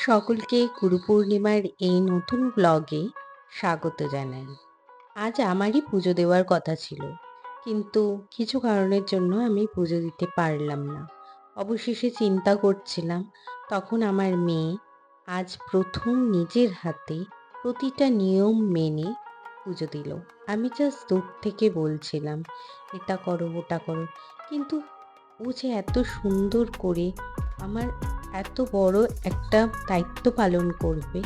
সকলকে গুরু পূর্ণিমার এই নতুন ব্লগে স্বাগত জানাই। আজ আমারই পুজো দেওয়ার কথা ছিল, কিন্তু কিছু কারণের জন্য আমি পুজো দিতে পারলাম না। অবশেষে চিন্তা করছিলাম, তখন আমার মেয়ে আজ প্রথম নিজের হাতে প্রতিটা নিয়ম মেনে পুজো দিল। আমি জাস্ট দূর থেকে বলছিলাম, এটা করো ওটা করো, কিন্তু ও যে এত সুন্দর করে আমার এত বড় একটা দায়িত্ব পালন করবে,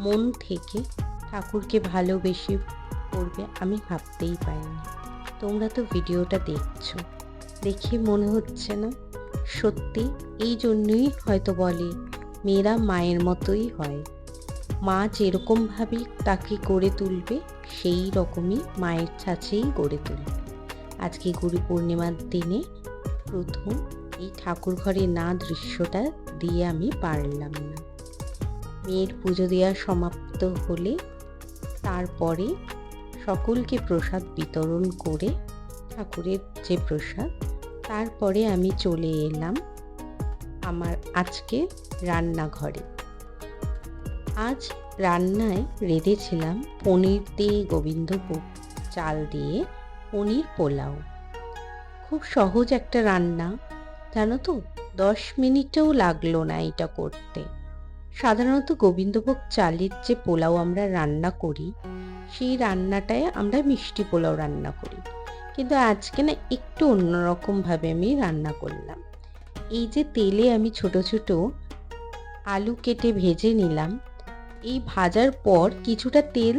মন থেকে ঠাকুরকে ভালোবেসে করবে, আমি ভাবতেই পারিনি। তোমরা তো ভিডিওটা দেখছো, দেখে মনে হচ্ছে না? সত্যি এই জন্যই হয়তো বলে মেয়েরা মায়ের মতোই হয়। মা যেরকমভাবে তাকে গড়ে তুলবে, সেই রকমই মায়ের ছাঁচেই গড়ে তুলবে। আজকে গুরু পূর্ণিমার দিনে প্রথম এই ঠাকুর ঘরে না দৃশ্যটা দিয়ে আমি পারলাম না। মেয়ের পুজো দেওয়া সমাপ্ত হলে তারপরে সকলকে প্রসাদ বিতরণ করে, ঠাকুরের যে প্রসাদ, তারপরে আমি চলে এলাম আমার আজকে রান্নাঘরে। আজ রান্নায় রেঁধেছিলাম পনির দিয়ে গোবিন্দভোগ চাল দিয়ে পনির পোলাও। খুব সহজ একটা রান্না, জানো তো, 10 মিনিটও লাগলো না এটা করতে। সাধারণত গোবিন্দভোগ চালের যে পোলাও আমরা রান্না করি, সেই রান্নাটায় আমরা মিষ্টি পোলাও রান্না করি, কিন্তু আজকে না একটু অন্যরকমভাবে আমি রান্না করলাম। এই যে তেলে আমি ছোট ছোট আলু কেটে ভেজে নিলাম, এই ভাজার পর কিছুটা তেল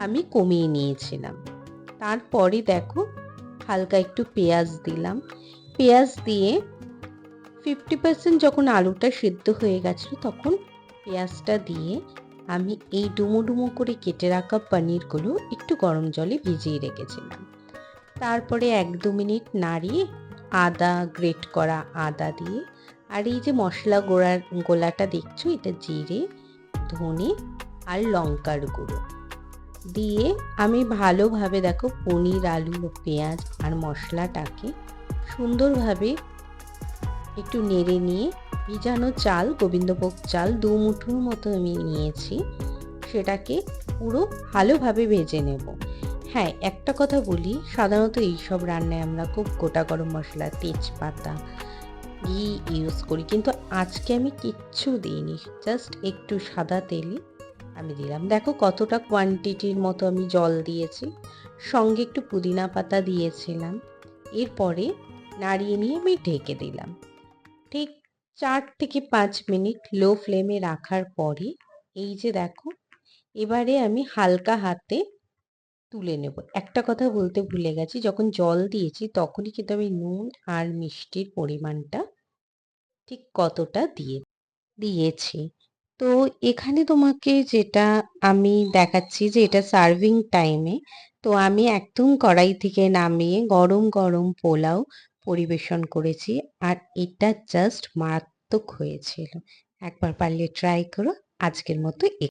আমি কমিয়ে নিয়েছিলাম। তারপরে দেখো, হালকা একটু পেঁয়াজ দিলাম। পেঁয়াজ দিয়ে 50% যখন আলুটা সিদ্ধ হয়ে গেছিল, তখন পেঁয়াজটা দিয়ে আমি এই ডুমো ডুমো করে কেটে রাখা পনিরগুলো একটু গরম জলে ভিজিয়ে রেখেছিলাম। তারপরে 1-2 মিনিট নাড়িয়ে আদা, গ্রেট করা আদা দিয়ে, আর এই যে মশলা গোলাটা দেখছো, এটা জিরে, ধনে আর লঙ্কার গুঁড়ো দিয়ে আমি ভালোভাবে, দেখো, পনির, আলু, পেঁয়াজ আর মশলাটাকে সুন্দরভাবে একটু নেড়ে নিয়ে, ভিজানো চাল, গোবিন্দভোগ চাল 2 মুঠোর মতো আমি নিয়েছি, সেটাকে পুরো ভালোভাবে ভেজে নেব। হ্যাঁ, একটা কথা বলি, সাধারণত এইসব রান্নায় আমরা খুব গোটা গরম মশলা, তেজপাতা, ঘি ইউজ করি, কিন্তু আজকে আমি কিচ্ছু দিইনি, জাস্ট একটু সাদা তেলে আমি দিলাম। দেখো কতটা কোয়ান্টিটির মতো আমি জল দিয়েছি, সঙ্গে একটু পুদিনা পাতা দিয়েছিলাম। এরপরে নাড়িয়ে নিয়ে আমি ঢেকে দিলাম। ঠিক 4 থেকে 5 মিনিট লো ফ্লেমে রাখার পরে, এই যে দেখো, এবারে আমি হালকা হাতে তুলে নেব। একটা কথা বলতে ভুলে গেছি, যখন জল দিয়েছি তখনই কিন্তু আমি নুন আর মিষ্টির পরিমাণটা ঠিক কতটা দিয়েছি। তো এখানে তোমাকে যেটা আমি দেখাচ্ছি, যে এটা সার্ভিং টাইমে, তো আমি একদম কড়াই থেকে নামিয়ে গরম গরম পোলাও পরিবেশন করেছি, আর এটা জাস্ট মারাত্মক হয়েছিল। একবার পারলে ট্রাই করো। আজকের মতো